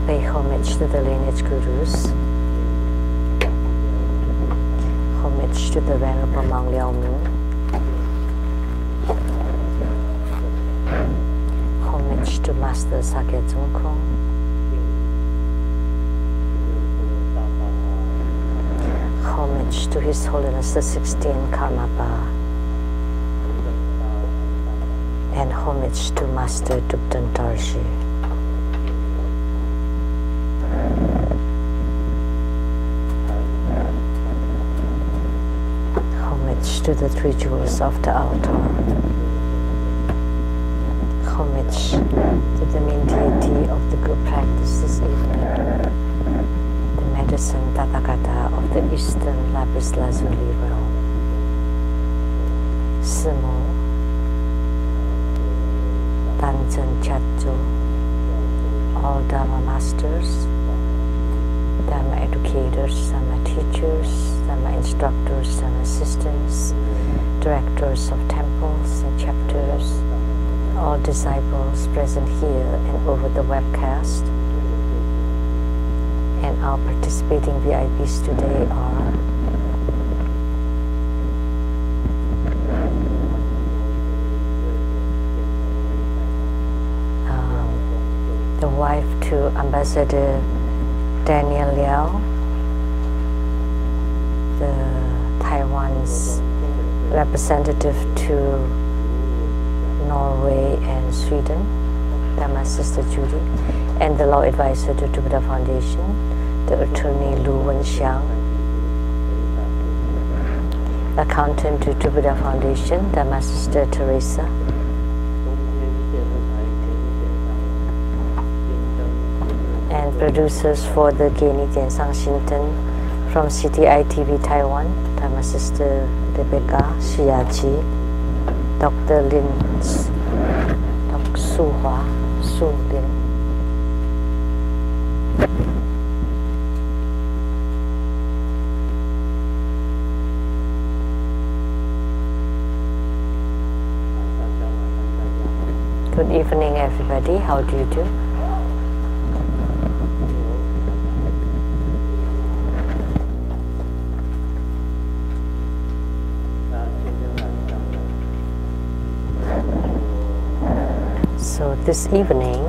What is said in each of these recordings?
Pay homage to the lineage gurus. Homage to the Venerable Monk Liao Ming. Homage to Master Sakya Tsung Kong. Homage to His Holiness the 16th Karmapa. And homage to Master Dubdan Tarshi. Homage to the three jewels of the altar. Homage to the main deity of the good practice this evening, the medicine Tathagata of the Eastern Lapis Lazuli realm. Simo, Tanchen Chatjo, all Dharma masters, Dharma educators, Dharma teachers, Dharma instructors, Dharma assistants, directors of temples and chapters, all disciples present here and over the webcast, and our participating VIPs today are the wife to Ambassador Daniel Liao, the Taiwan's representative to Norway and Sweden, Dharma Sister Judy, and the law advisor to Buddha Foundation, the attorney Lu-Ling Shen, accountant to Buddha Foundation, Dharma Sister Teresa, and producers for the Geni Tiansang Shinten from CTI TV Taiwan, Dharma Sister Rebecca Shiachi, Dr. Lin, Dr. Su Hua, Su Lin. Good evening, everybody. How do you do? So this evening,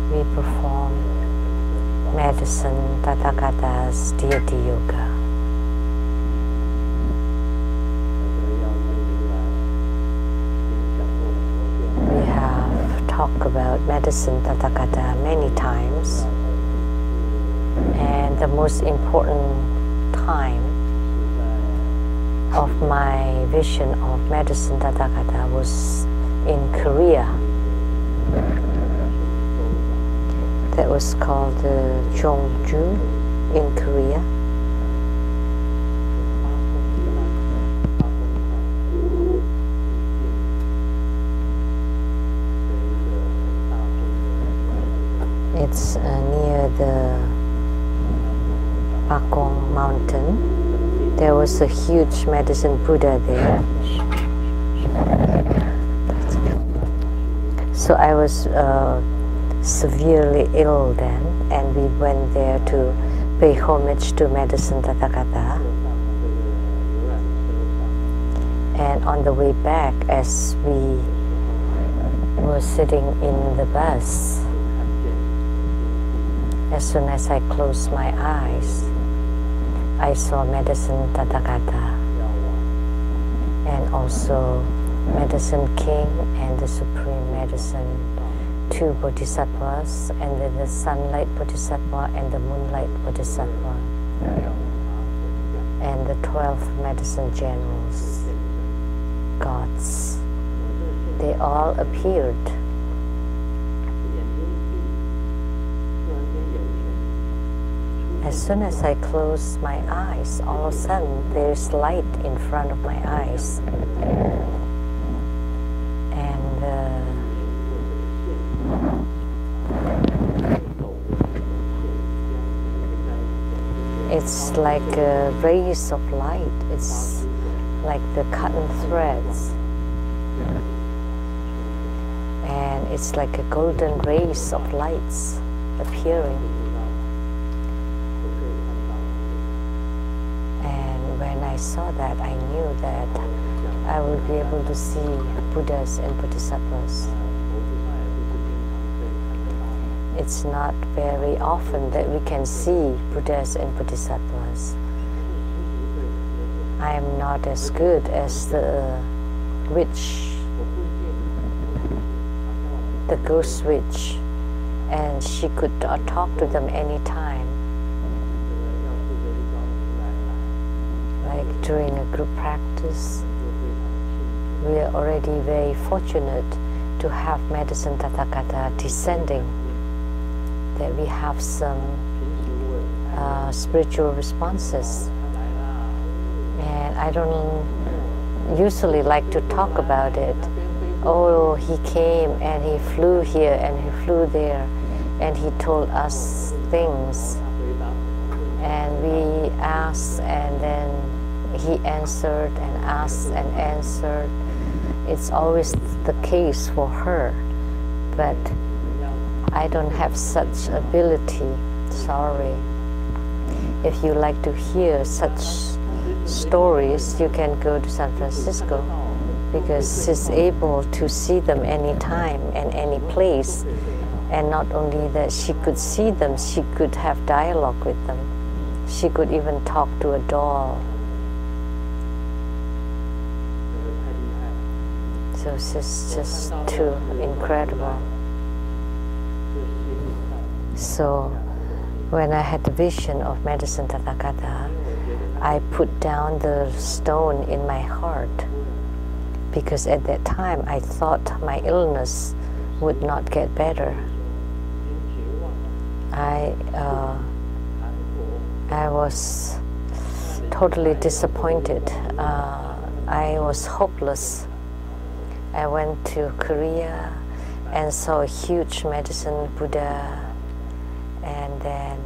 we perform medicine Tathagata's deity yoga. We have talked about medicine Tathagata many times, and the most important time of my vision of medicine Tathagata was in Korea. That was called the Jongju in Korea. It's near the Pakong mountain. There was a huge medicine Buddha there. So I was severely ill then, and we went there to pay homage to medicine Tathagata. And on the way back, as we were sitting in the bus, as soon as I closed my eyes, I saw medicine Tathagata, and also Medicine King and the Supreme Medicine, two Bodhisattvas, and then the Sunlight Bodhisattva and the Moonlight Bodhisattva, and the 12 Medicine Generals, gods. They all appeared. As soon as I closed my eyes, all of a sudden there's light in front of my eyes. And it's like rays of light. It's like the cotton threads. it's like a golden rays of lights appearing. And when I saw that, I knew that I would be able to see Buddhas and Bodhisattvas. It's not very often that we can see Buddhas and Bodhisattvas. I am not as good as the witch, the ghost witch, and she could talk to them anytime. Like during a group practice, we are already very fortunate to have Medicine Tathagata descending, that we have some spiritual responses. And I don't usually like to talk about it. Oh, he came and he flew here and he flew there and he told us things. And we asked and then he answered and asked and answered. It's always the case for her, but I don't have such ability, sorry. If you like to hear such stories, you can go to San Francisco, because she's able to see them anytime and any place. And not only that she could see them, she could have dialogue with them. She could even talk to a doll. So she's just too incredible. So when I had the vision of Medicine Tathagata, I put down the stone in my heart, because at that time I thought my illness would not get better. I was totally disappointed. I was hopeless. I went to Korea and saw a huge medicine Buddha, and then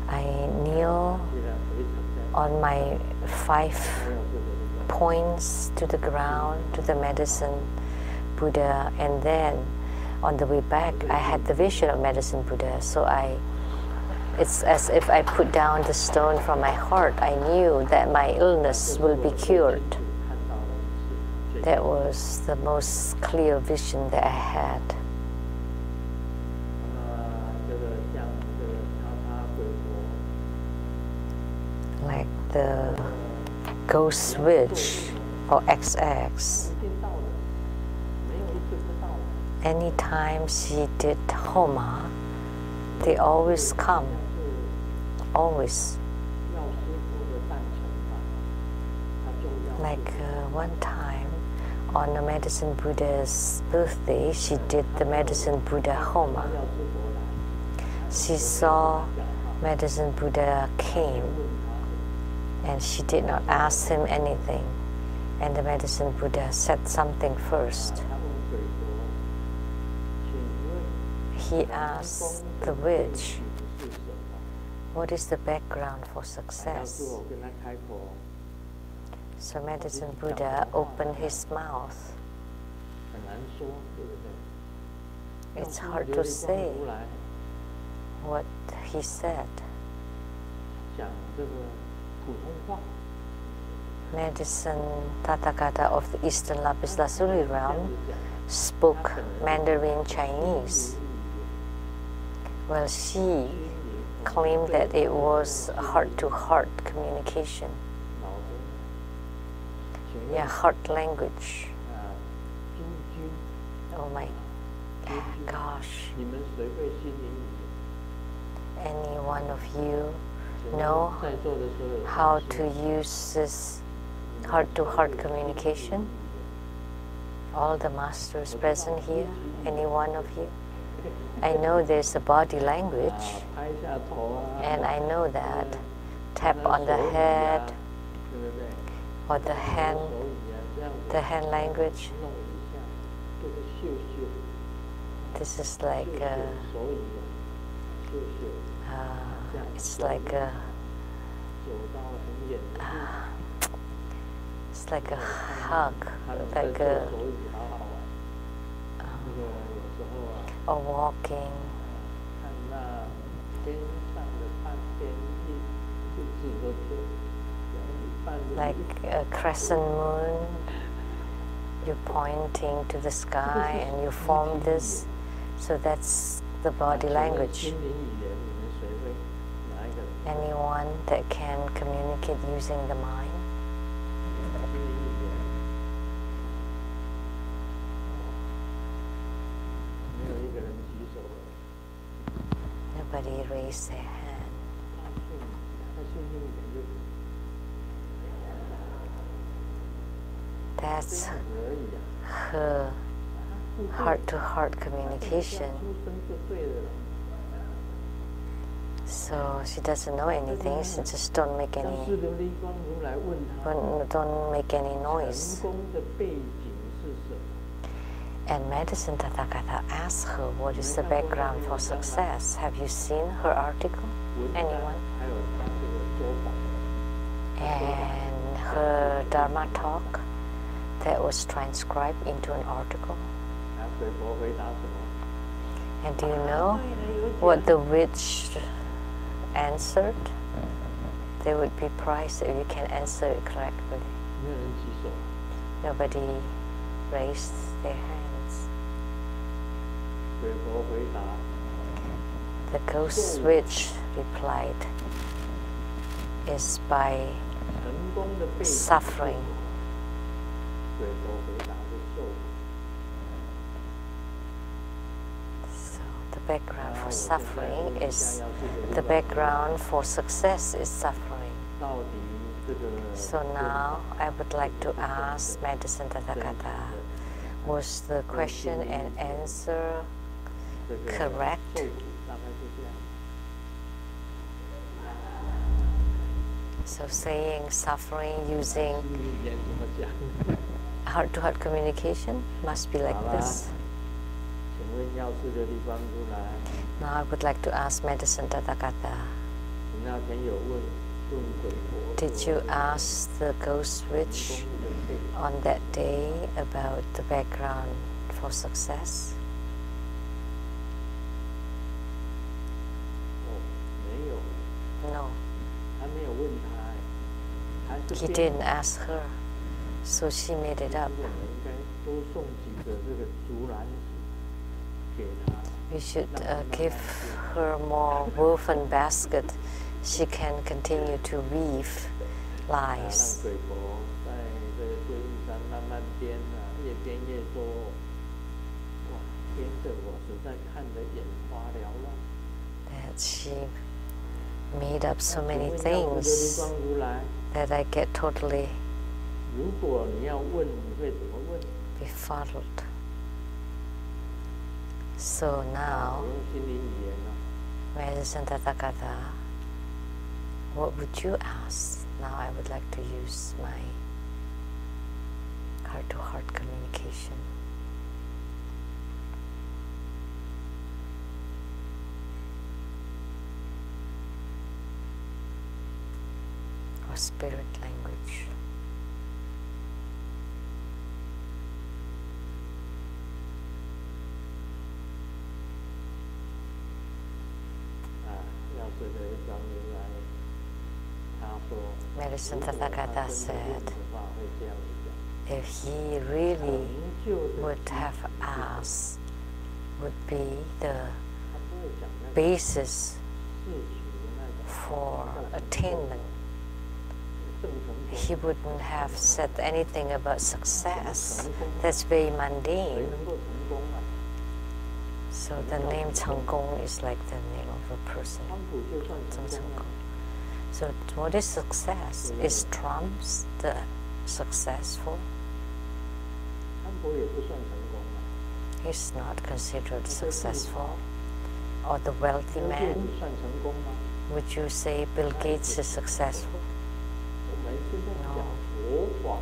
I kneel on my 5 points to the ground, to the medicine Buddha, and then on the way back I had the vision of medicine Buddha. So it's as if I put down the stone from my heart. I knew that my illness will be cured. That was the most clear vision that I had. Like the ghost witch or XX. Anytime she did Homa, they always come. Always. Like one time on the Medicine Buddha's birthday, she did the Medicine Buddha Homa. She saw Medicine Buddha came, and she did not ask him anything. And the Medicine Buddha said something first. He asked the witch, what is the background for success? So Medicine Buddha opened his mouth. It's hard to say what he said. Medicine Tathagata of the Eastern Lapis Lazuli realm spoke Mandarin Chinese. Well, she claimed that it was heart-to-heart communication. Yeah, heart language. Oh my gosh. Any one of you know how to use this heart-to-heart communication? All the masters present here, any one of you? I know there's a body language, and I know that. Tap on the head, or the hand language. This is like it's like a hug, like a or walking, like a crescent moon, you're pointing to the sky and you form this, so that's the body language. Anyone that can communicate using the mind? Nobody raised their hand. That's her heart-to-heart communication. So she doesn't know anything, so just don't make any noise. And Medicine Tathagata asked her, what is the background for success? Have you seen her article? Anyone? And her Dharma talk that was transcribed into an article. And do you know what the witch answered? There would be prize if you can answer it correctly. Nobody raised their hands. The ghost witch replied, is by suffering. So the background for suffering is, the background for success is suffering. So now I would like to ask Medicine Tathagata, was the question and answer correct? So saying suffering using heart-to-heart communication must be like this. Now I would like to ask Medicine Tathagata, did you ask the ghost witch on that day about the background for success? No. He didn't ask her, so she made it up. We should give her more woven basket. She can continue to weave lies. That she made up so many things that I get totally befuddled. So now, Medicine Tathagata, what would you ask? Now I would like to use my heart-to-heart communication. Or spirit language. Medicine Tathagata said, if he really would have asked, would be the basis for attainment. He wouldn't have said anything about success. That's very mundane. So the name Cheng Gong is like the name of a person. So what is success? Is trumps the successful? He's not considered successful. Or the wealthy man? Would you say Bill Gates is successful? No.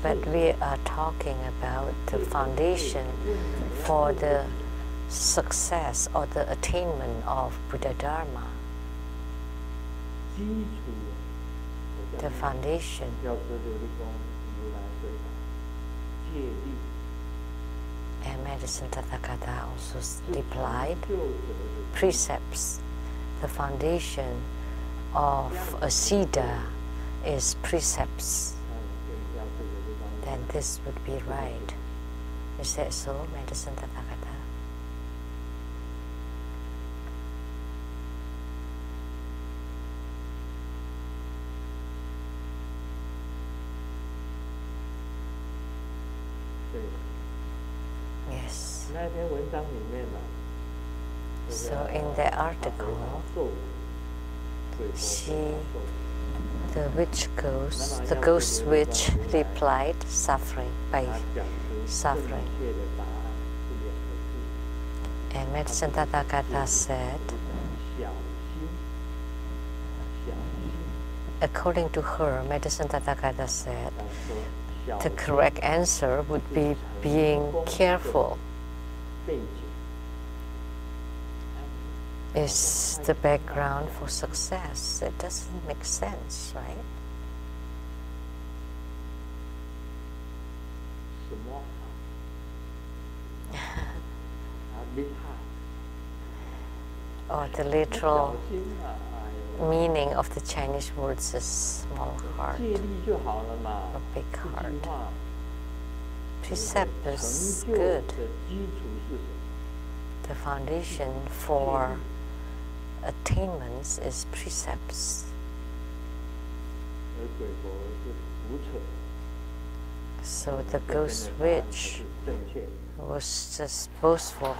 But we are talking about the foundation for the success or the attainment of Buddha Dharma. The foundation. And Medicine Tathagata also replied, precepts, the foundation of a Siddha is precepts. Then this would be right. Is that so, Medicine Tathagata? Yes. So in the article, the ghost witch replied, suffering, by suffering. And Medicine Tathagata said, according to her, Medicine Tathagata said, the correct answer would be being careful. Is the background for success. It doesn't make sense, right? Or the literal meaning of the Chinese words is small heart or big heart. Precept is good. The foundation for attainments is precepts. So the ghost witch was just boastful.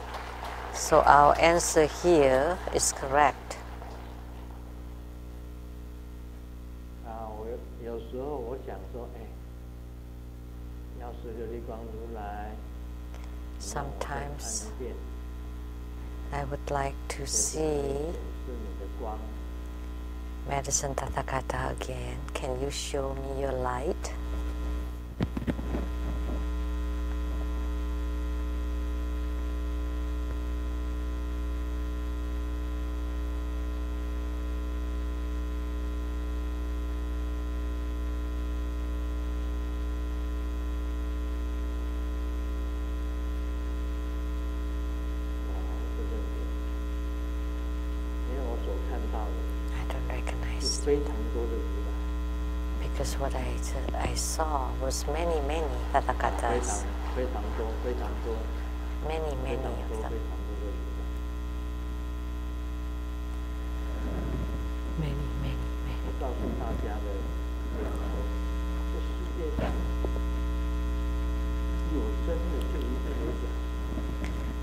So our answer here is correct. Sometimes I would like to see Medicine Tathagata again. Can you show me your light? Because what I saw was many Tathagatas. Many of them. Many.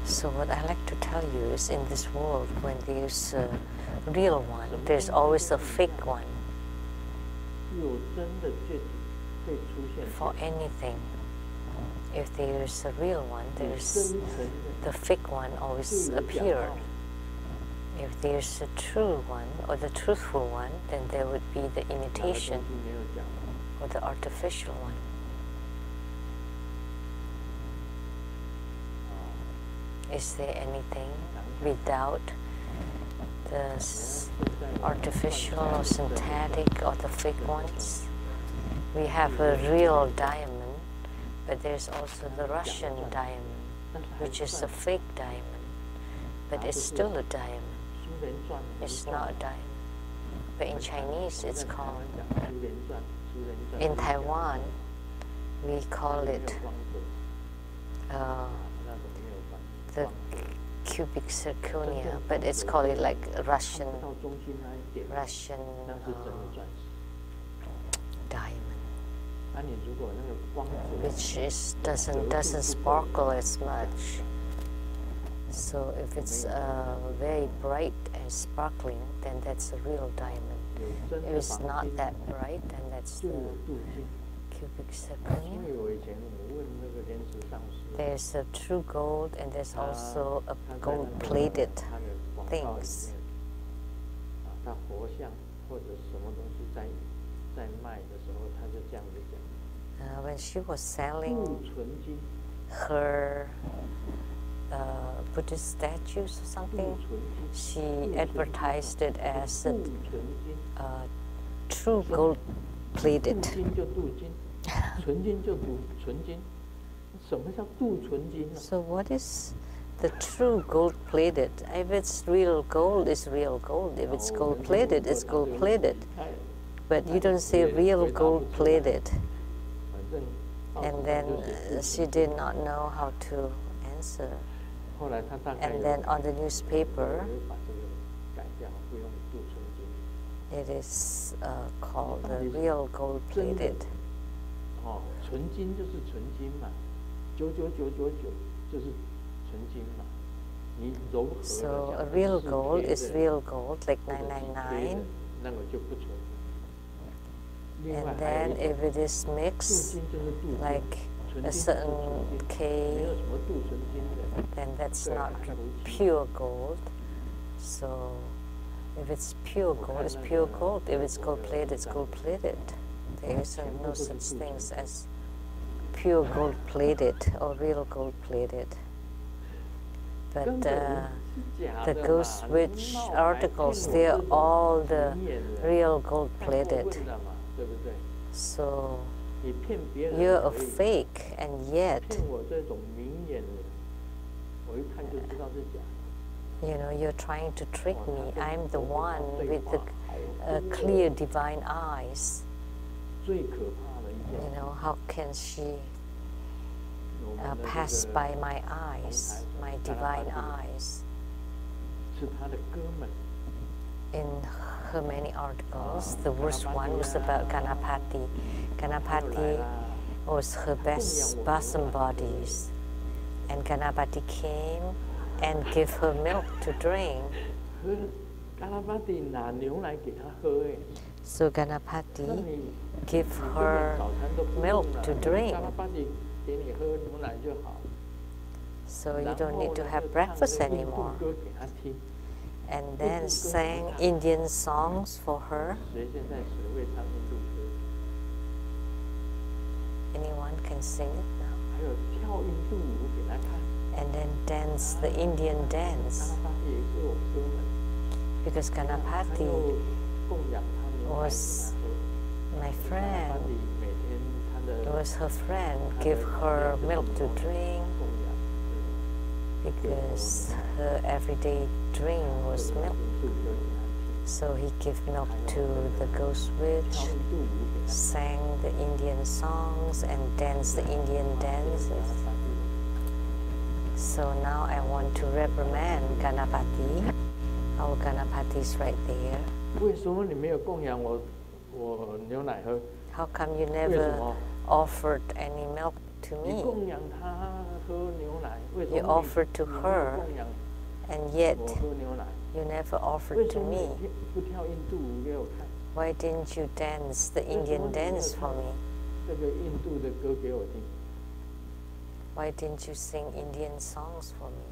So what I like to tell you is, in this world, when there's a real one, there's always a fake one. For anything, if there's a real one, there's the fake one always appeared. If there's a true one or the truthful one, then there would be the imitation or the artificial one. Is there anything without the artificial or synthetic or the fake ones? We have a real diamond, but there's also the Russian diamond, which is a fake diamond, but it's still a diamond. It's not a diamond. But in Chinese it's called, in Taiwan we call it the cubic zirconia, but it's called like Russian diamond, which doesn't sparkle as much. So if it's very bright and sparkling, then that's a real diamond. If it's not that bright, then that's the cubic zirconia. There's a true gold, and there's also a gold-plated things. When she was selling her Buddhist statues or something, she advertised it as a true gold-plated. So what is the true gold-plated? If it's real gold, it's real gold. If it's gold-plated, it's gold-plated. But you don't say real gold-plated. And then she did not know how to answer. And then on the newspaper, it is called the real gold-plated. So a real gold is real gold, like 999. And then if it is mixed, like a certain K, then that's not pure gold. So if it's pure gold, it's pure gold. If it's gold-plated, it's gold-plated. There is no such things as pure gold-plated or real gold-plated. But the Ghost Witch articles, they are all the real gold-plated. So you're a fake, and yet you're trying to trick me. I'm the one with the clear divine eyes. How can she pass by my eyes, my divine eyes? In her many articles, the worst one was about Ganapati. Ganapati was her best bosom bodies, and Ganapati came and gave her milk to drink. So Ganapati gave her milk to drink. So you don't need to have breakfast anymore. And then sang Indian songs for her. Anyone can sing it now. And then dance the Indian dance. Because Ganapati was my friend. It was her friend, give her milk to drink, because her everyday drink was milk. So he gave milk to the Ghost Witch, sang the Indian songs and danced the Indian dances. So now I want to reprimand Ganapati. Our Ganapati is right there. How come you never offered any milk to me? You offered to her, and yet you never offered to me. Why didn't you dance the Indian dance for me? Why didn't you sing Indian songs for me?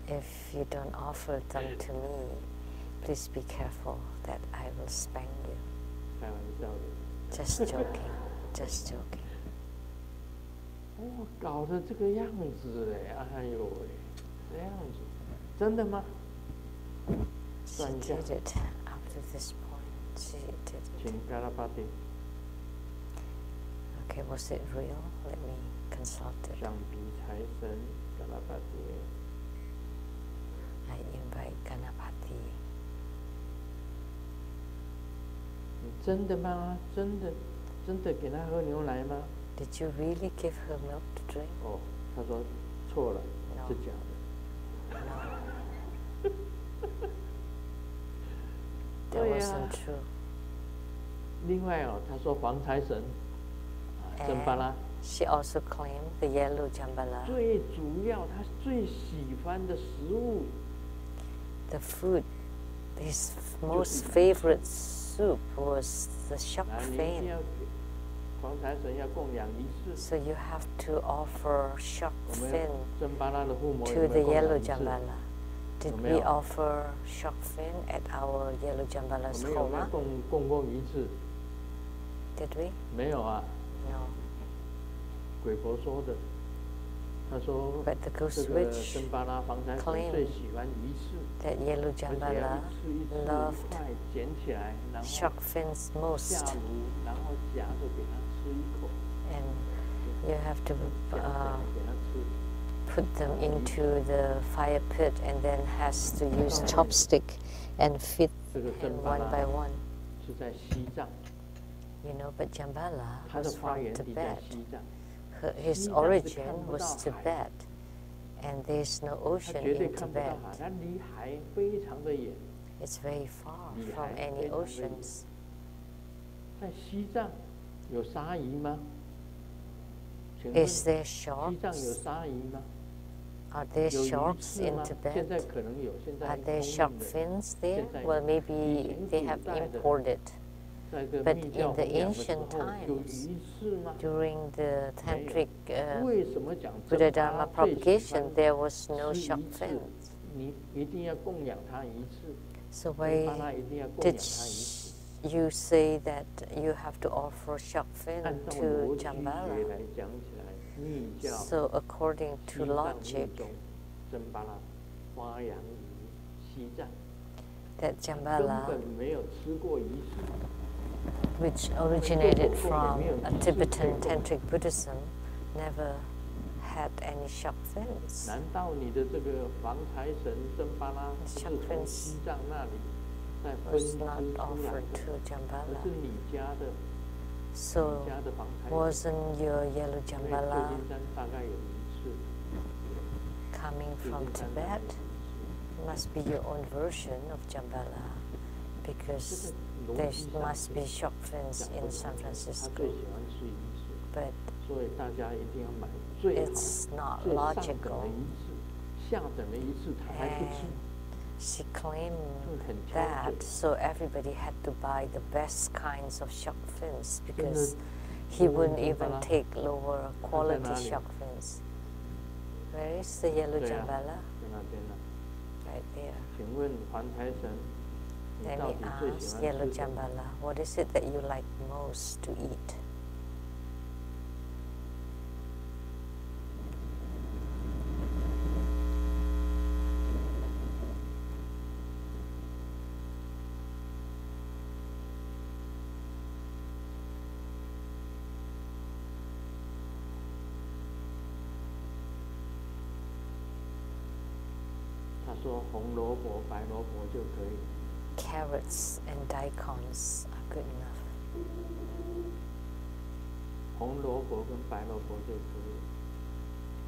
If you don't offer them to me, please be careful that I will spank you. Just joking, just joking. She did it up to this point. She did it. Okay, was it real? Let me consult it. I invite Ganapati. Did you really give her milk to drink? No. That wasn't true. And she also claimed the yellow jambala. The food, his most favorite soup was the shark fin. So you have to offer shark fin to the yellow jambala. Did we offer shark fin at our yellow jambala's homa? Did we? No. But the Ghost Witch claimed that Yellow Jambala loved shark fins most. And you have to put them into the fire pit and then has to use chopstick and feed him one by one. You know, but Jambala was from Tibet. His origin was Tibet, and there's no ocean in Tibet. It's very far from any oceans. Is there sharks? Are there sharks in Tibet? Are there shark fins there? Well, maybe they have imported. But in the ancient times, during the Tantric Buddha Dharma propagation, there was no shark fins. So why did you say that you have to offer shark fin to Jambala? So according to logic, that Jambala, which originated from a Tibetan Tantric Buddhism, never had any shark fins. Shark fins was not offered to Jambala. So wasn't your Yellow Jambala coming from Tibet? It must be your own version of Jambala, because there must be shark fins in San Francisco. But it's not logical. And she claimed that, so everybody had to buy the best kinds of shark fins, because he wouldn't even take lower quality shark fins. Where is the Yellow Jambala? Right there. Let me ask Yellow Jambala, what is it that you like most to eat? Carrots and daikons are good enough.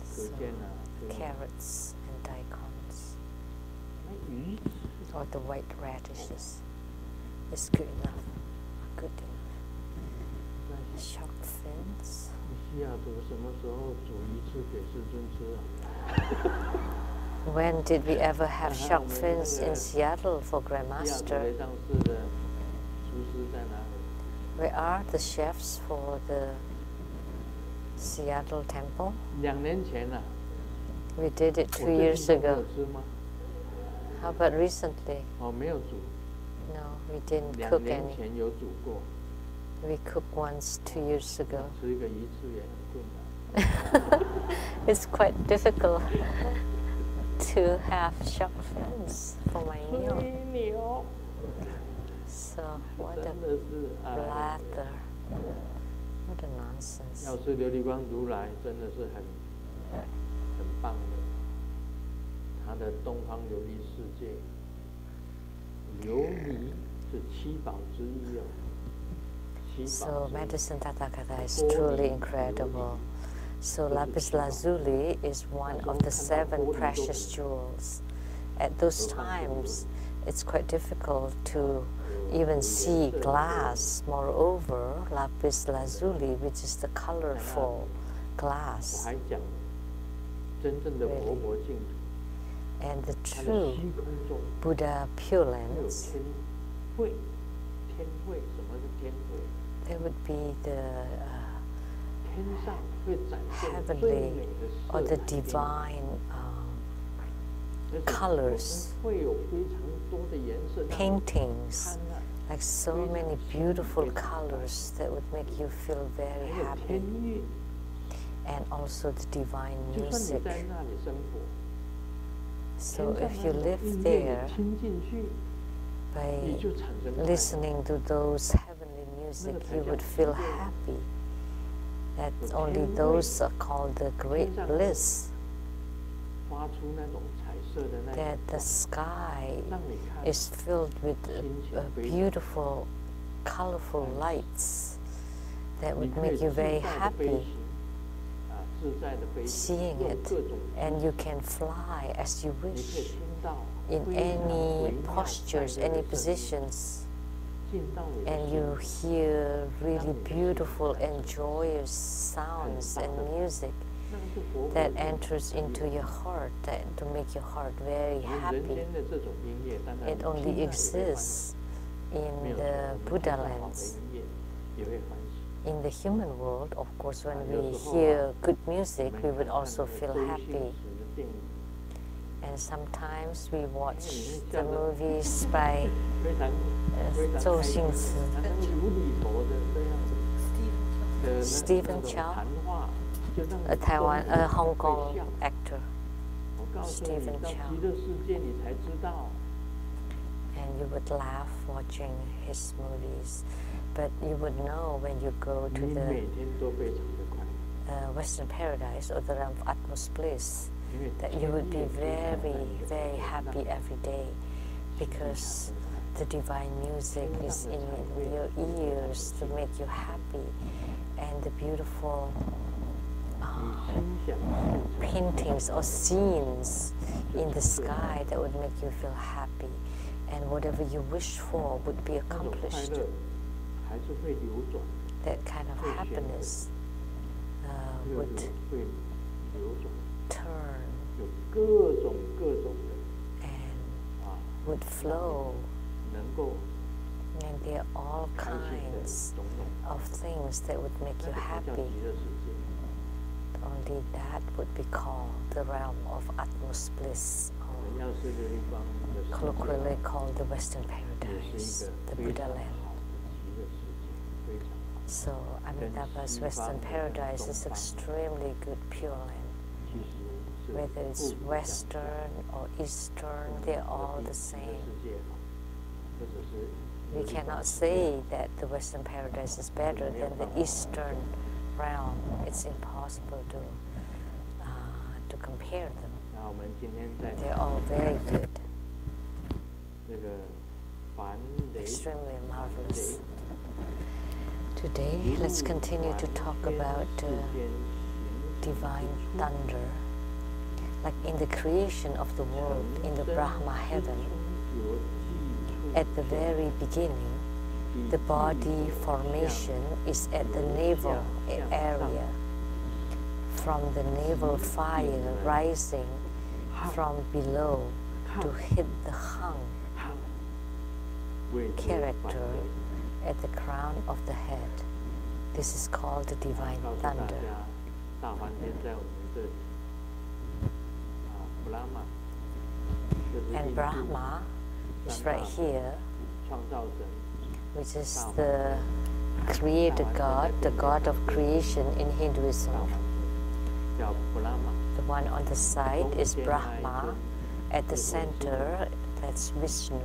So, carrots and daikons, or the white radishes, is good enough. Good enough. Shark fins. When did we ever have shark fins in Seattle for Grandmaster? Where are the chefs for the Seattle temple? We did it 2 years ago. How about recently? No, we didn't cook any. We cooked once 2 years ago. It's quite difficult to have shark fins for my meal. So what a blather. What a nonsense. So medicine Tathagata is truly incredible. So lapis lazuli is one of the 7 precious jewels. At those times, it's quite difficult to even see glass. Moreover, lapis lazuli, which is the colorful glass, really. And the true Buddha Pure Lens, there would be the heavenly or the divine colors, paintings, like so many beautiful colors that would make you feel very happy. and also the divine music. So if you live there, by listening to those heavenly music, you would feel happy. That only those are called the great bliss. That the sky is filled with beautiful, colorful lights that would make you very happy seeing it, and you can fly as you wish in any postures, any positions, and you hear really beautiful and joyous sounds and music that enters into your heart, to make your heart very happy. It only exists in the Buddha lands. In the human world, of course, when we hear good music, we would also feel happy. And sometimes we watch the movies by Lu-Ling Shen Ching, a Hong Kong actor, Stephen Chow. And you would laugh watching his movies, but you would know when you go to the Western Paradise or the realm of Atmos bliss that you would be very, very happy every day, because the divine music is in your ears to make you happy, and the beautiful paintings or scenes in the sky that would make you feel happy, and whatever you wish for would be accomplished. That kind of happiness would turn and would flow, and there are all kinds of things that would make you happy. Only that would be called the realm of Atmos bliss, or colloquially called the Western Paradise, the Buddha land. So Amitabha's Western Paradise is extremely good Pure Land. Whether it's Western or Eastern, they're all the same. We cannot say that the Western Paradise is better than the Eastern realm. It's impossible to compare them. They're all very good, extremely marvelous. Today, let's continue to talk about divine thunder. Like in the creation of the world, in the Brahma heaven, at the very beginning, the body formation is at the navel area, from the navel fire rising from below to hit the hung character at the crown of the head. This is called the divine thunder. And Brahma is right here, which is the creator God, the God of creation in Hinduism. The one on the side is Brahma. At the center, that's Vishnu,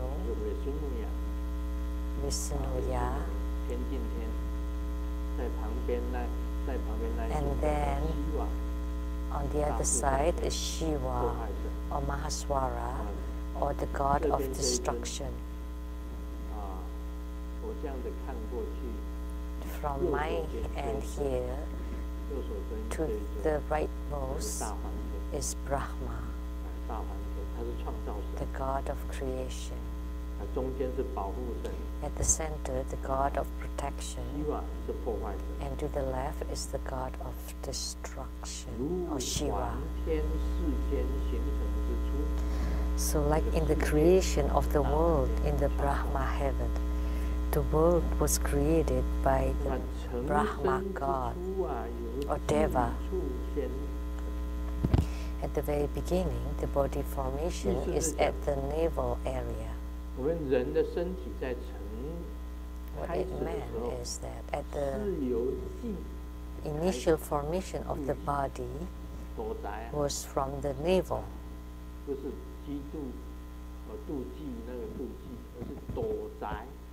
Vishnuya. And then on the other side is Shiva, or Mahaswara, or the God of destruction. From my end here to the rightmost is Brahma, the God of creation. At the center, the God of protection, and to the left is the God of destruction, or Shiva. So like in the creation of the world in the Brahma heaven, the world was created by the Brahma God, or Deva. At the very beginning, the body formation is at the navel area. What it meant is that at the initial formation of the body was from the navel.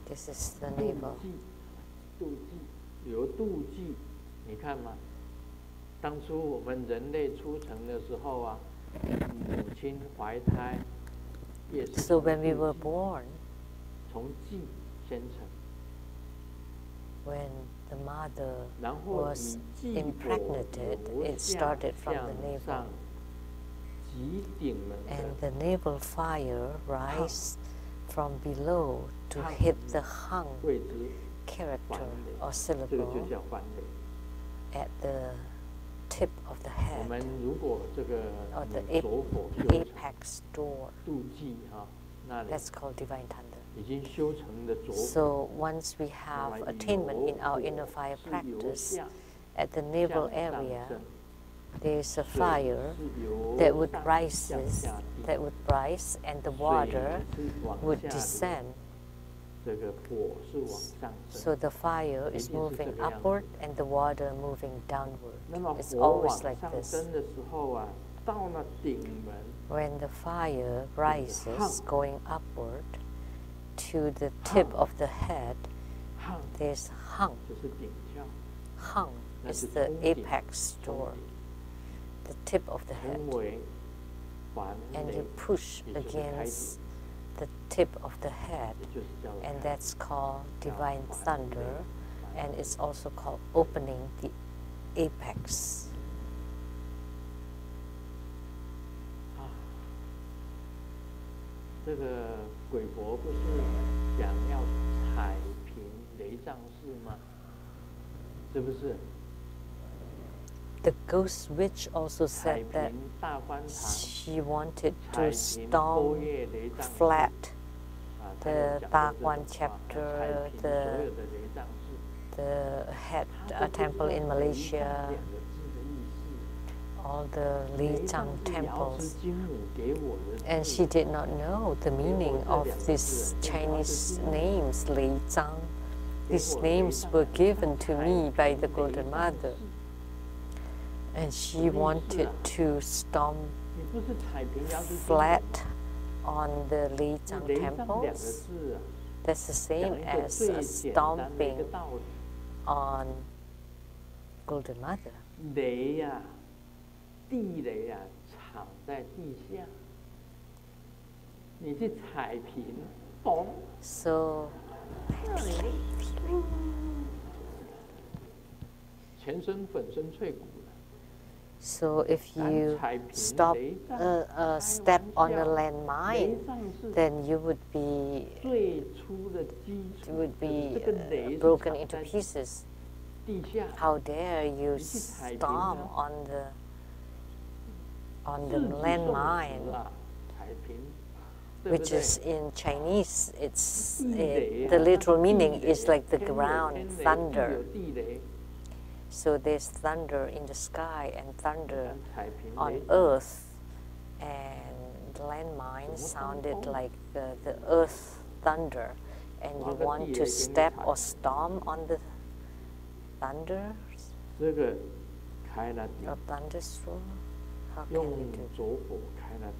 This is the navel. 有妒忌，你看嘛，当初我们人类出生的时候啊，母亲怀胎也是 So when we were born, 从忌先成。 when the mother was impregnated, it started from the navel. And the navel fire rise from below to hit the hung character or syllable at the tip of the head or the apex door. That's called divine thunder. So once we have attainment in our inner fire practice, at the navel area, there is a fire that would rise, and the water would descend. So the fire is moving upward and the water moving downward. It's always like this. When the fire rises going upward to the tip of the head, there's hung. Hung is the apex door, the tip of the head. And you push against the tip of the head, and that's called divine thunder, and it's also called opening the apex. The ghost witch also said that she wanted to storm flat the Daguan chapter, the head temple in Malaysia, all the Li Chang temples. And she did not know the meaning of these Chinese names, Li Chang. These names were given to me by the Golden Mother. And she wanted to storm flat on the Li Chang temples. That's the same as stomping on Golden Mother. So So if you step on a landmine, then you would be broken into pieces. How dare you stomp on the landmine, which is in Chinese, it's the literal meaning is like the ground, thunder. So there's thunder in the sky and thunder on earth, and landmine sounded like the earth thunder, and you want to step or stomp on the thunder or thunderstorm? How can you do that?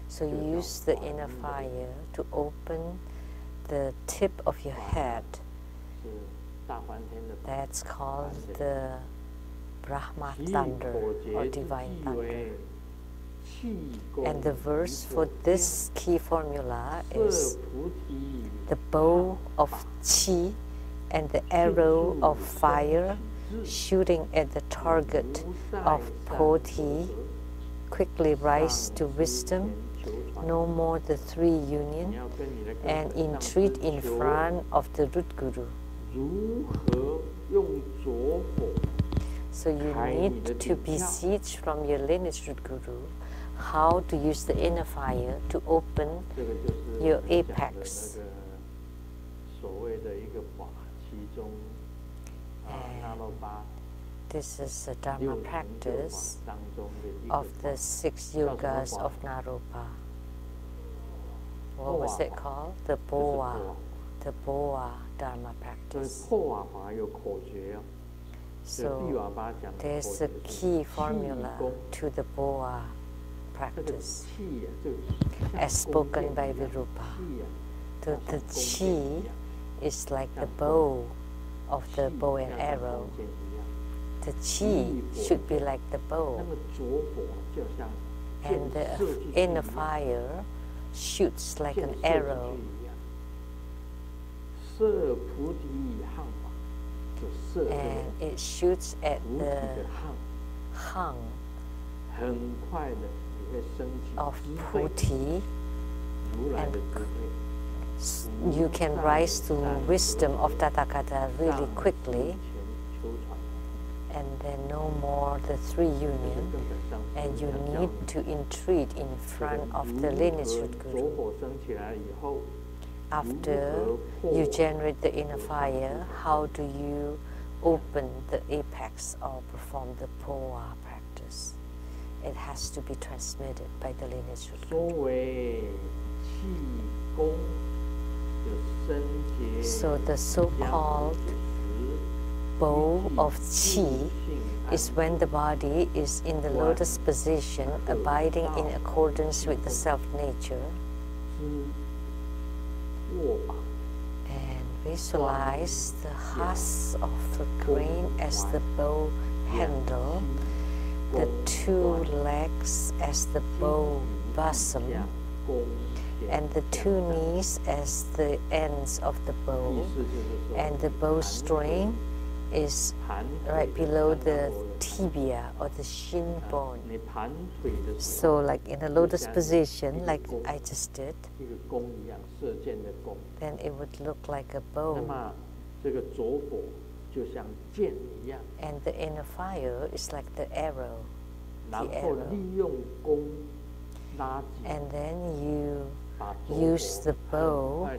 So you use the inner fire to open the tip of your head. That's called the Brahma thunder or divine thunder. And the verse for this key formula is the bow of Qi and the arrow of fire shooting at the target of Bodhi quickly rise to wisdom, no more the three union, and entreat in front of the root guru. So you need to beseech from your lineage root guru how to use the inner fire to open your apex. This is the Dharma practice of the 6 yogas of Naropa. What was it called? The boa Dharma practice. So there's a key formula to the boa practice, as spoken by Virupa. The chi is like the bow of the bow and arrow. The chi should be like the bow, and the inner fire shoots like an arrow. And it shoots at the hung of Puti, and you can rise to wisdom of Tathagata really quickly, and then no more the three union, and you need to entreat in front of the lineage root guru. After you generate the inner fire, how do you open the apex or perform the poa practice? It has to be transmitted by the lineage root guru. So the so-called bow of qi is when the body is in the lotus position, abiding in accordance with the self-nature, and visualize the husk of the grain as the bow handle, the two legs as the bow bosom, and the two knees as the ends of the bow, and the bowstring is right below the tibia or the shin bone. So like in a lotus position, like I just did, then it would look like a bow. And the inner fire is like the arrow. And then you use the bow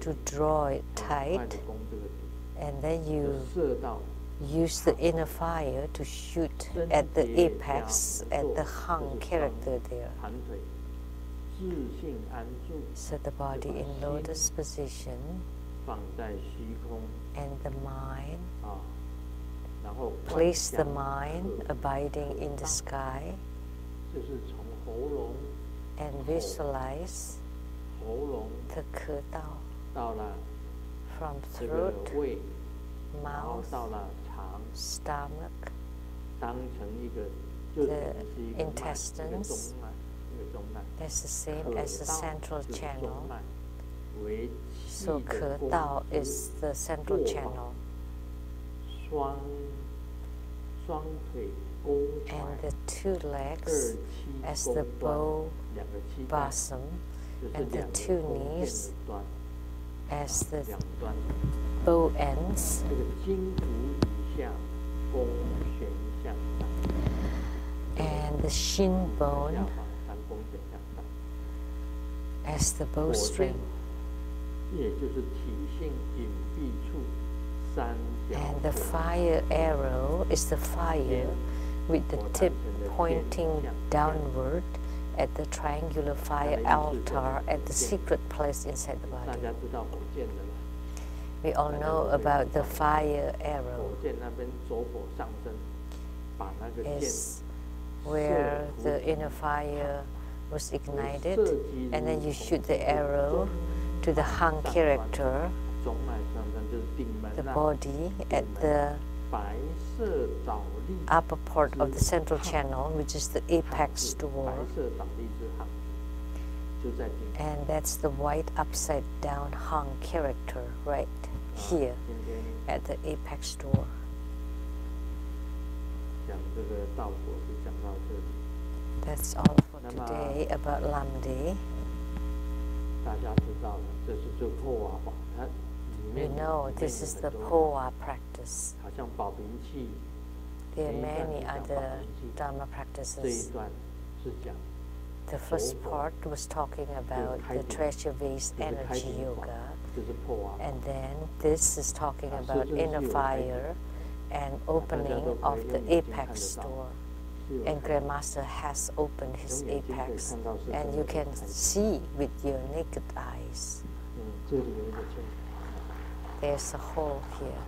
to draw it tight, and then you use the inner fire to shoot at the apex, at the hung character there. So the body in lotus position, and the mind, place the mind abiding in the sky, and visualize the ke tao from throat, mouth, stomach, the intestines. That's the same as the central channel. So ke tao is the central channel. And the two legs as the bow bosom, and the two knees as the bow ends, and the shin bone as the bowstring, and the fire arrow is the fire with the tip pointing downward at the triangular fire altar at the secret place inside the body. We all know about the fire arrow. Is where the inner fire was ignited, and then you shoot the arrow to the hung character, the body at the upper part of the central channel, which is the apex door, and that's the white upside down hung character right here at the apex door. That's all for today about Lamdre. We know this is the poa practice. There are many other Dharma practices. The first part was talking about the treasure vase energy yoga, and then this is talking about inner fire and opening of the apex door. And Grandmaster has opened his apex, and you can see with your naked eyes. There's a hole here.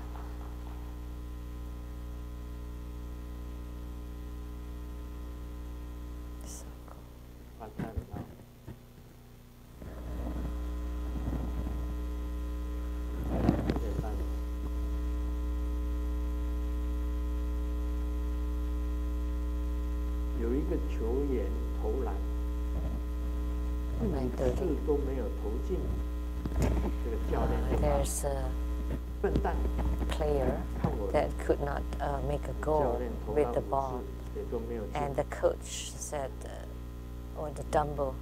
都没有投进，这个教练就把 there's a 笨蛋 player 看我 that could not make a 教 goal 练投 with 到 the 5 ball, 次也都没有进， and the coach said, or the dumbbell,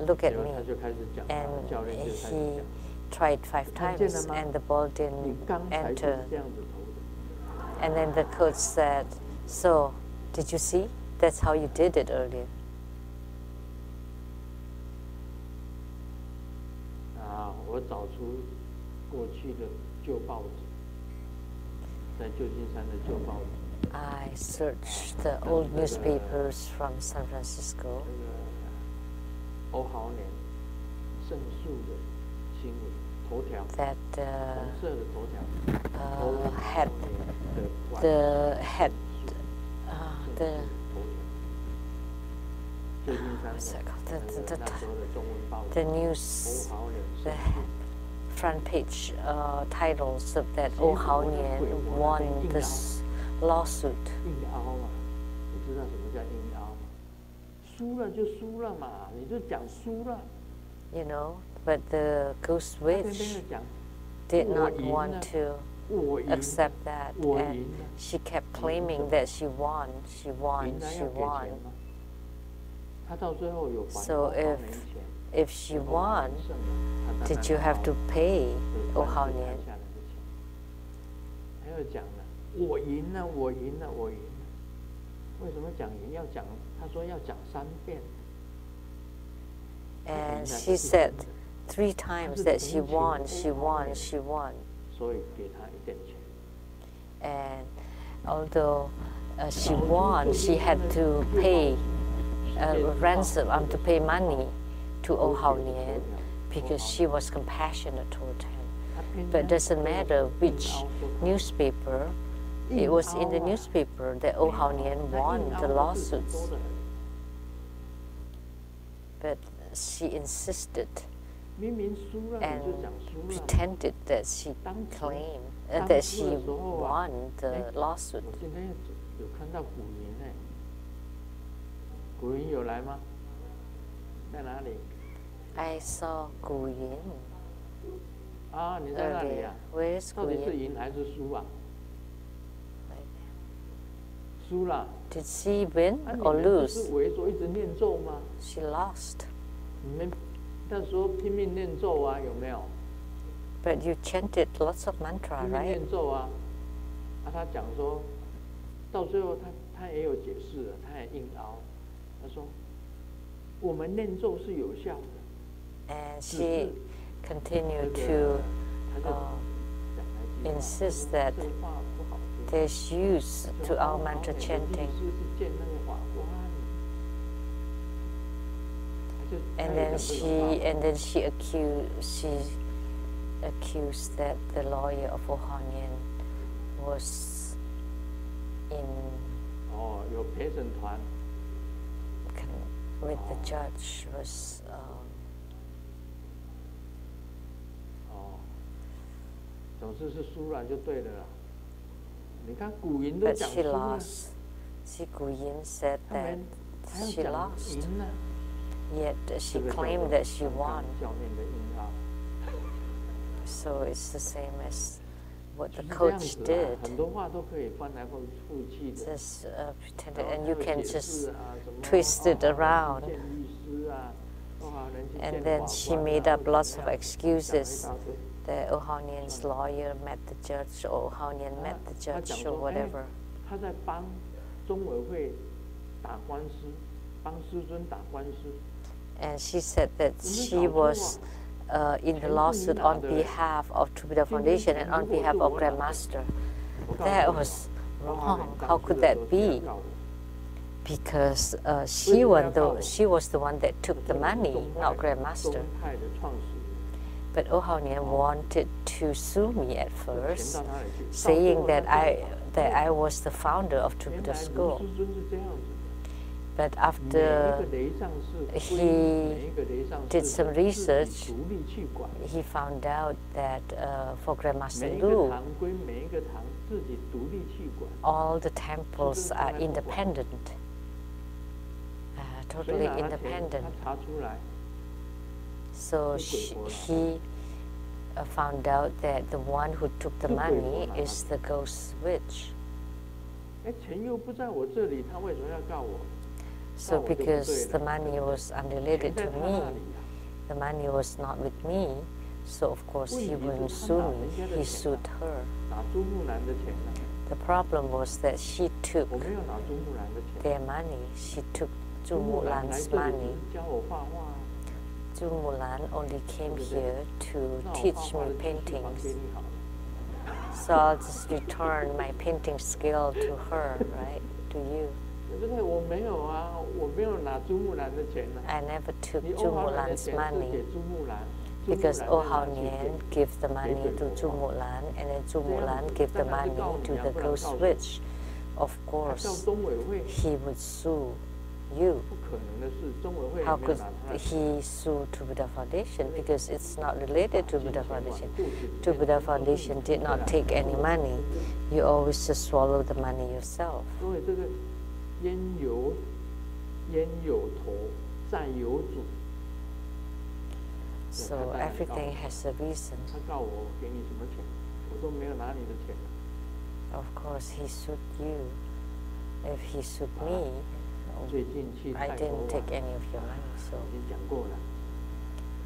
look at 然后 me, 他就开始讲， and 教练就开始 he 讲， tried 5 times, and the ball 你 didn't 刚才就 enter. 是这样子投的。 And then the coach said, so, did you see? That's how you did it earlier. 我找出过去的旧报纸，在旧金山的旧报纸。 I searched the old newspapers from San Francisco. 这个欧豪年胜诉的新闻头条， That 红色的头条， had the had the 旧金山 what's that called? 那时候的中文报纸， The news, 欧豪年 the 胜诉。 front page titles of that Oh Hao Nian won this lawsuit. 硬凹嘛，你知道什么叫硬凹吗？输了就输了嘛，你就讲输了。 You know, but the ghost 他偏偏 witch 地讲 did 我 not 赢 want 了， to 我赢了， accept that, 我 and 赢了， she kept claiming that she won, she 赢 won, 了 she 要给 won. 钱吗？他到最后有还 So 欧豪 if 年钱， if she 欧豪 won, 年胜了，他当然 did you have to pay 就 Oh 还 Hao 是 Nian? 谈下来的钱。他又讲了，我赢了，我赢了，我赢了。为什么讲赢？要讲，他说要讲3遍。 And she said 3 times that she won, she won, she won. 所以给他一点钱。 And although she won, she had to pay ransom, to pay money to Oh Hao Nian because she was compassionate toward him. But it doesn't matter which newspaper, it was in the newspaper that Oh Hao Nian won the lawsuits. But she insisted 明明输了 and 你就讲输了。 pretended that she claimed that she won the lawsuit. 我今天有看到古云呢，古云有来吗？在哪里？ I saw Gu Yin 啊，你在那里 earlier. 啊？ Where is 到 Gu 底是 Yin? 赢还是输啊？输了。 Did she win 啊，你 or 们不 lose? 是围着一直念咒吗？ She lost. 你们那时候拼命念咒啊，有没有？ But you chanted lots of mantra, 拼命 right? 念咒啊。啊，他讲说，到最后他也有解释了，他也硬凹。他说，我们念咒是有效的。 And she continued to insist that there's use to our mantra chanting. And then she accused that the lawyer of Oh Hao Nian was in 哦，有陪审团。 with the judge was 哦，总之是输了就对了啦。你看古云都 but 讲 she 输了， lost. See, Gu Yin said 他 that 们还要 she 讲 lost, 赢了。 yet she 这个叫做 claimed that she 香港 won. 教练的硬凹。 So it's the same as what the 就是这样 coach 子啊 did. 很多话都可以翻来覆去的。 Just pretended, 然后 and 还 you 有 can 解 just 释啊，什么 twist it 哦好人 around. 去见律师啊，哦好人去 And 见 then 法 she 官啊 made up 或 lots 怎 of 么样 excuses 讲了一大堆 that Oh Hao Nian's lawyer met the judge, or Oh Hao Nian met the 他讲 judge, or 说，哎 whatever. 他在帮中委会打官司，帮师尊打官司。 And she said that she was in the lawsuit on behalf of Trubida Foundation and on behalf of Grandmaster. That was wrong. How could that be? Because she was the one that took the money, not Grandmaster. 宗派的创始人 But Oh Hao Nian wanted to sue me at 钱 first, 到哪里去？ saying that 到最后 I was the founder of 原 Trubida 来卢 School. 师尊是这样子的。 But 每一 after 个雷上士 he 每一个雷上 did 士 some 自己 research, 独立去管， he found out that for 每 Grandmaster 一个 Lu, 堂归每一个堂自己独立去管。 all the temples are independent, 所以 totally 拿了钱 independent. 他查出来， So he found out that the one who took the money is the ghost witch. So because the money was unrelated to me, the money was not with me, so of course he wouldn't sue me, he sued her. The problem was that she took their money, she took Zhu Mulan's money. Zhu Mulan only came here to teach me paintings. So I'll just return my painting skill to her, right? To you. I never took Zhu Mulan's money because Oh Hao Nian gave the money to Zhu Mulan, and then Zhu Mulan gave the money to the ghost witch. Of course, he would sue you. How could he sue to Buddha Foundation? Because it's not related to Buddha Foundation. To Buddha Foundation did not take any money. You always just swallow the money yourself. So everything has a reason. Of course, he sued you. If he sued me, I didn't take any of your money, so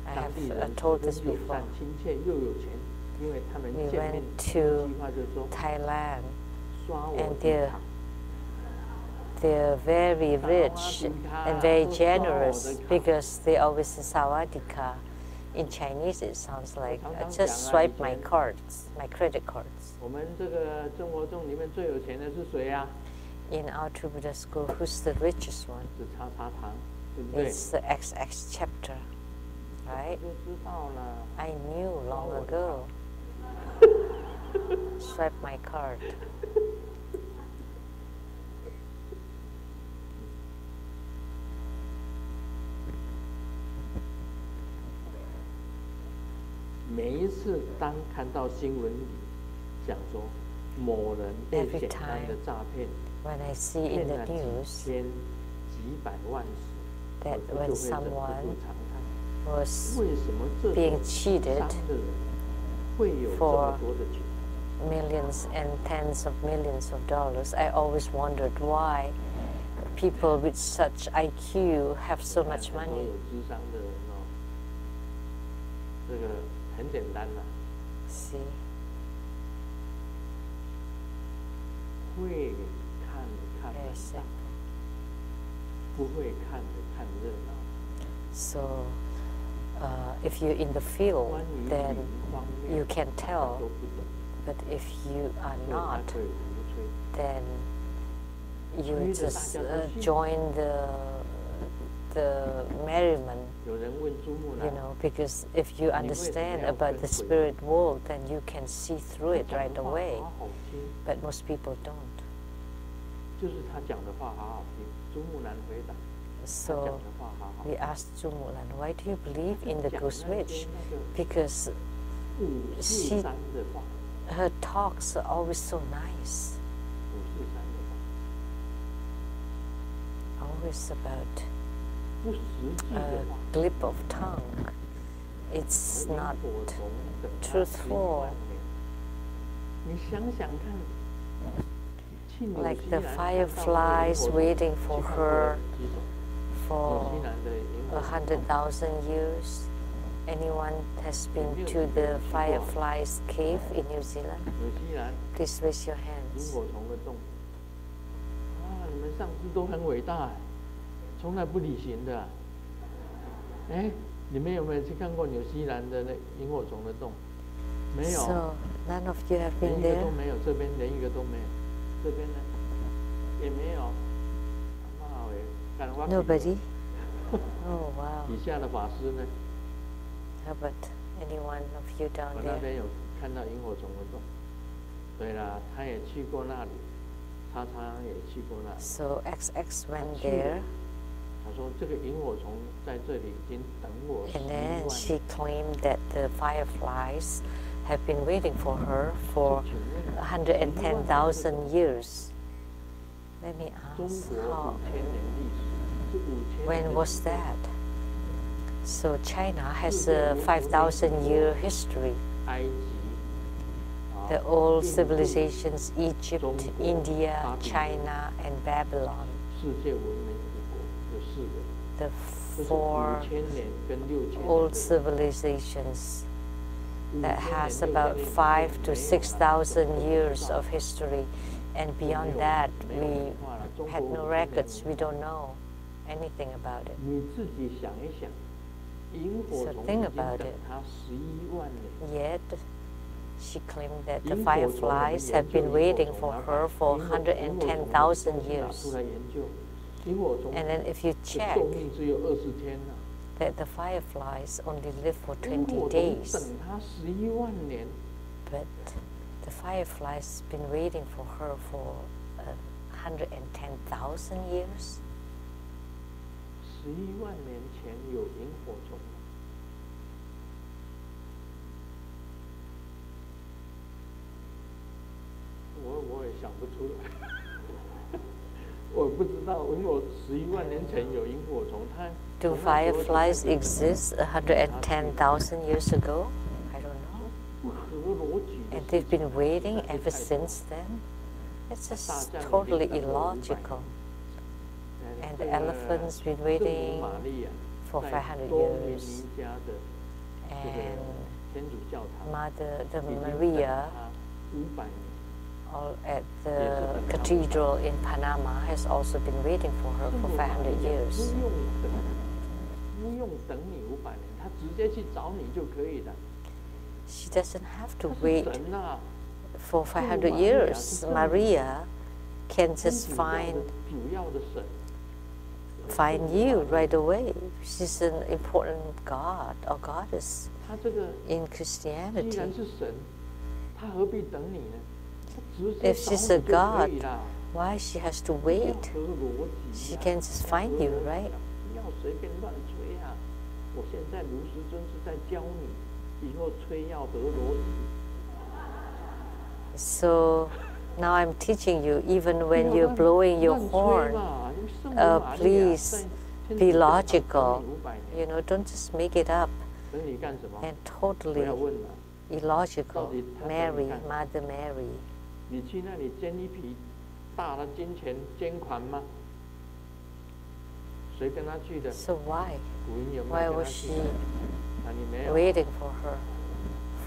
I have told this before. We went to Thailand, and they're very rich and very generous because they always in Sawadika. In Chinese, it sounds like just swipe my cards, my credit cards. In our True Buddha school, who's the richest one? It's the XX chapter, right? I knew long ago. Swipe my card. Every time when I see in the news that when someone was being cheated for millions and tens of millions of dollars, I always wondered why people with such IQ have so much money. See? So, if you're in the field, then you can tell. But if you are not, then you just join the merriment, you know, because if you understand about the spirit world, then you can see through it right away. But most people don't. So we asked Zhu Mulan, why do you believe in the ghost witch? Because her talks are always so nice. Always about a glip of tongue. It's not truthful. Like the fireflies waiting for her for 100,000 years. Anyone has been to the fireflies cave in New Zealand? Please raise your hands. 上师都很伟大，从来不旅行的。哎，你们有没有去看过纽西兰的那萤火虫的洞？没有。So none of you have been there. 连一个都没有，这边连一个都没有，这边呢也没有。Nobody. Oh wow. 底下的法师呢 How about anyone of you down 我那 there? 边有看到萤火虫的洞。对啦，他也去过那里。 So XX went there, and then she claimed that the fireflies have been waiting for her for 110,000 years. Let me ask, when was that? So China has a 5,000-year history. 埃及 The old civilizations, Egypt, India, China, and Babylon. 世界文明古国有4个， The 这是 4 5000年跟6000 old 年。 civilizations that has about 5,000 to 6,000 years of history, and beyond that we had no records. We don't know anything about it. 你自己想一想，萤火 So 虫 think 已经 about 等 it. 它11万年。 Yet she claimed that the fireflies have been waiting for her for 110,000 years. And then if you 的 check 寿命只有20天呐、 that the fireflies only live for 萤 20火虫 days, 等它11万年， but the fireflies been waiting for her for 110,000 years. 11万年前有萤火虫吗？我也想不出来，我不知道，因为我11万年前有萤火虫，它 Do fireflies exist 110,000 years ago? I don't know. 不合逻辑的 And 事 they've 情 been waiting 实在是 ever 太多 since then. It's just totally illogical. And the elephants been 圣母 waiting 玛利亚 for 在 500多米 years. 尼加的这个 And 天主教堂 Mother, the 已经等 Maria, 她500年。 all at the cathedral in Panama, has also been waiting for her 圣 for 母玛 500 利亚 years. 不用等你500年，她直接去找你就可以了。 She doesn't have to 她是 wait 神啊， for 500 years. Maria can just 天主教的 find 主要的神。 you right away. She's an important god or goddess 她这个 in 既 Christianity. 然是神，她何必等你呢？她直接 If 找 she's a 你就可 god, 以啦。 why she has to 不要 wait? 合逻辑 She 啊 can just find you, right? 不要随便乱吹啊！我现在卢师尊是在教你，以后吹要合逻辑。 So now I'm teaching you, even when you're blowing your 乱吹 horn, 嘛，因为圣母玛利亚 please 在天 be 主教堂 logical. 等你500 You 年， know, don't just make it up 等你干什么？ and 不 totally 要问了。 illogical. Mary, Mother Mary. 你去那里捐一笔大的金钱捐款吗？谁跟他去的？ So why? 古云有没 Why 有跟 was 他去 she？啊，你没有。 waiting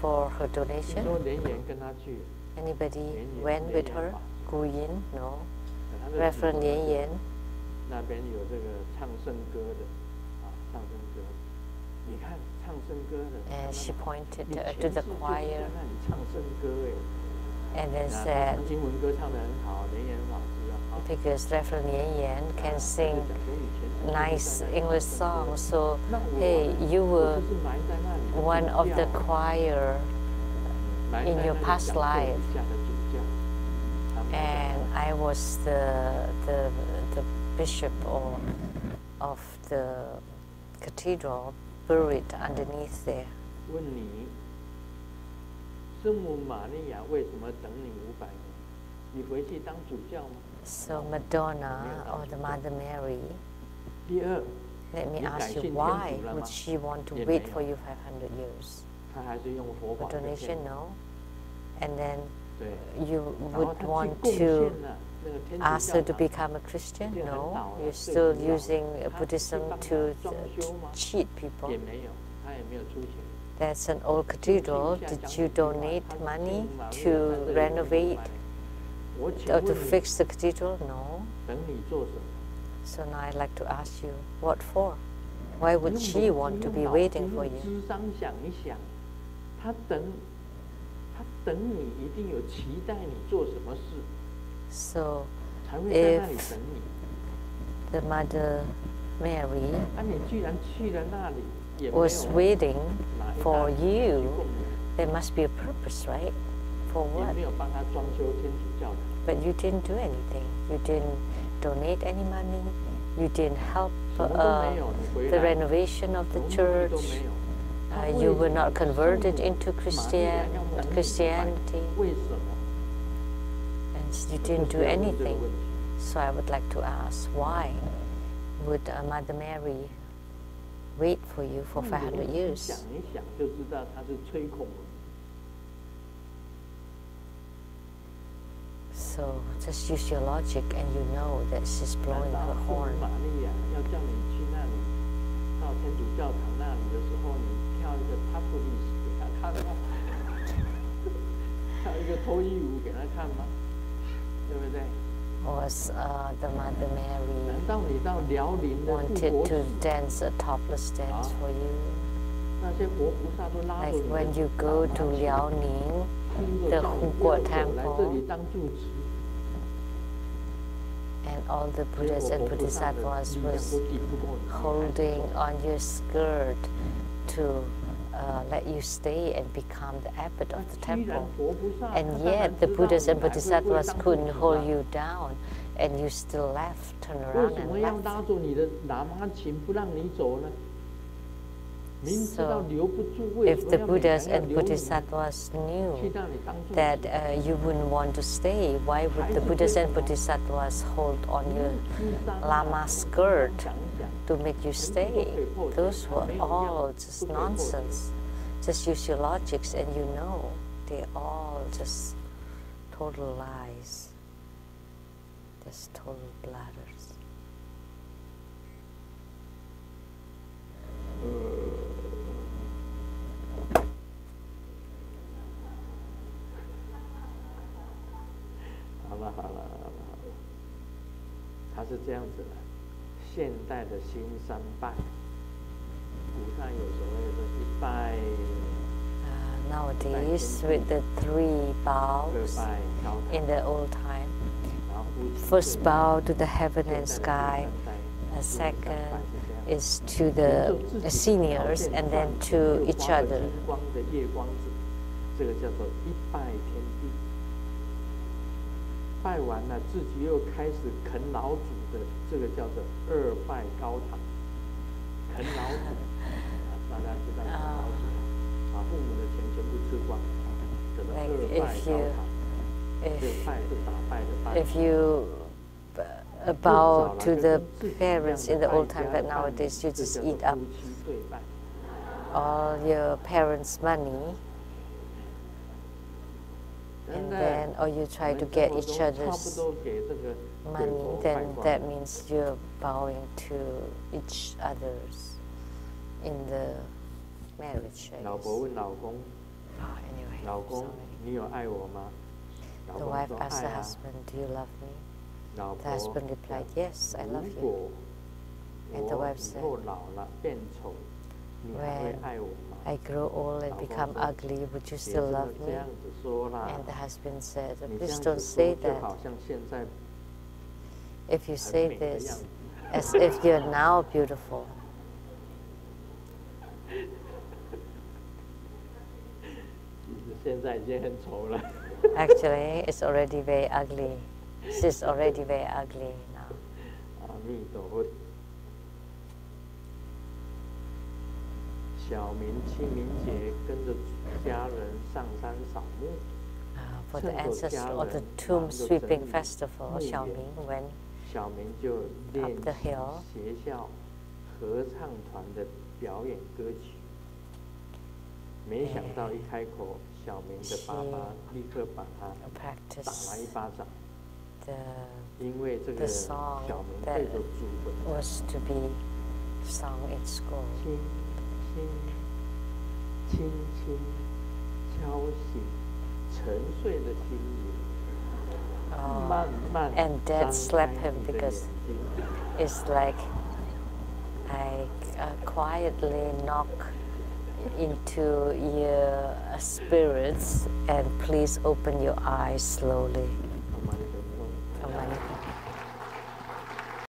for her 听 donation? 说连言跟他去， Anybody went with her? Gu Yin? No. 他的 Reverend Yan Yan? 那边有这个唱圣歌的，啊，唱圣歌。你看唱圣歌的， And she pointed 你前 to 世 the 就是 choir 在那里唱圣歌哎。 and then 那 said, 英文歌唱得很好，连言老师啊，好。 because Reverend Yan Yan can 他就 sing 讲说你前世就是在 nice 那里 English 唱圣歌 songs, so 那我 hey, you 我 were 就是埋在那里的 one 主 of 教 the 啊 choir 埋 in 在 your 那里 past 讲 life. 教的主教，他埋在 And 那里 I was the bishop of the cathedral buried underneath there. 问你，圣母玛利亚为什么等你500年？你回去当主教吗？ So Madonna or the Mother Mary, 第二， let me 你改 ask 信 you, 天 why 主了吗？ would she want to 也 wait 没有 for you 500 years? 他还是用佛 For 法的 donation, 骗你。 no. And then 对， you 然后 would 他去 want 贡献 to 了那个天主 ask 教 her to 堂。 become a Christian? 这个很 No. 老了， You're 最 still 古老 using 他 Buddhism 去帮 to 他装修吗？ cheat people. 也没有，他也没有出钱。 That's an old cathedral. Did you donate money to renovate 我请 or 问 to 你， fix the cathedral? No. 等你做什么？ So now I'd like to ask you, what for? Why would she want to be 用 waiting for 用 you? 智商想一想，他等你，一定有期待你做什么事， So 才会在那里 if 等你。 the Mother Mary 啊，你居然去了那里，也没有 was waiting 拿一大 for 笔去 you, 供养， there must be a purpose, right? For 也 what? 没有帮他装修天主教堂。 But you didn't do anything. You didn't donate any money. You didn't help 什么都没有，你回 the 来 renovation of 什 the 么目的 church. 都没有。他 You 为 were 什么 not converted 圣母 into 玛利亚要等你Christianity, 为什么？ and you 这 didn't 是 do 要问这个 anything. 问题。 So I would like to ask, why would Mother Mary wait for you for 500 years. 想一想就知道它是吹孔。 So just use your logic and you know that she's blowing her 圣 horn. 玛利亚要叫你去那里，到天主教堂那里的时候，你跳一个 tap dance 给他看吗？跳一个脱衣舞给他看吗？对不对？ Was the Mother Mary 难道你到辽宁的护 wanted 国 to 寺， dance a topless dance for you? 那些活菩萨都拉着 Like 你 when you 的 go 大 to 麻旗 Liaoning, 听着 the 叫你 Hu 不要 Guo 走来这里 temple, 当住持， and all the 所以 Buddhas 我 and 活菩萨的 Bodhisattvas 力量 was 都抵不过你。 holding on your skirt to let you stay and become the abbot of the 既然 temple. 活菩萨， And 他当然 yet the 知道 Buddhas 你 and 还会 Bodhisattvas 当 couldn't 住持 hold 啊 you down, and you still left, turned 为 around 什么 and 要 left. 拉住你的喇嘛琴不让你走呢？明知道留不住，为什 If 么 the 要勉 Buddhas 强要 and 留你？ Bodhisattvas 去 knew 让你当住持 that you wouldn't want to stay, why would the Buddhas and Bodhisattvas hold on your lama skirt to make you stay? Those were all just nonsense. Just use your logics and you know they're all just total lies. Just total bladders. 好了，它是这样子的。现代的新三拜，古代有所谓的一拜。 Nowadays, with the 3 bows in the old time, first bow to the heaven and sky, second is to the seniors, and then to each other. 光的夜光子，这个叫做一拜天地。拜完了，自己又开始啃老祖的，这个叫做二拜高堂。啃老祖，大家知道啃老祖，把父母的钱全部吃光，叫做二拜高堂。这拜是打拜的拜。 If you bow to the parents in the old time, but nowadays you just eat up all your parents' money, and then or you try to get each other's money, then that means you're bowing to each other's in the marriage. I 老 guess. 婆问老公 Anyway, 老公 sorry. 你有爱我吗？老 The 公 wife 说 asked 爱 the 啊。 husband, "Do you love me?" 老 The 婆 husband replied, "Yes, I love 如 you." 果 And the 我 wife 以后 said, 老了变丑，你还会 "When 爱我吗？ I grow old and 老公 become 说 ugly, would you 别 still 这么 love 这 me?" 样子说啦， And the husband said, 你这 "Please 样 don't 子 say 说就 that. 好像现在 If you 很 say 美的样 this, 子。 as if you're now beautiful." 现在已经很丑了。 Actually, it's already very ugly. She's already very ugly now. 阿弥陀佛。小明清明节跟着家人上山扫墓， For the ancestral or the tomb sweeping festival, Xiaoming went 小明就练 up the 习 hill 学校合唱团的表演歌曲。没想到一开口，小明的爸爸立刻把他打 practice 了一巴掌， the 因为这 the 个 song 小明 that 对着祖坟。 was to be sung in school. 轻轻轻轻敲醒沉睡的心灵，慢慢 And Dad 张 slapped 开 him 你的眼 because 睛。 it's like I quietly knock into your spirits and please open your eyes slowly.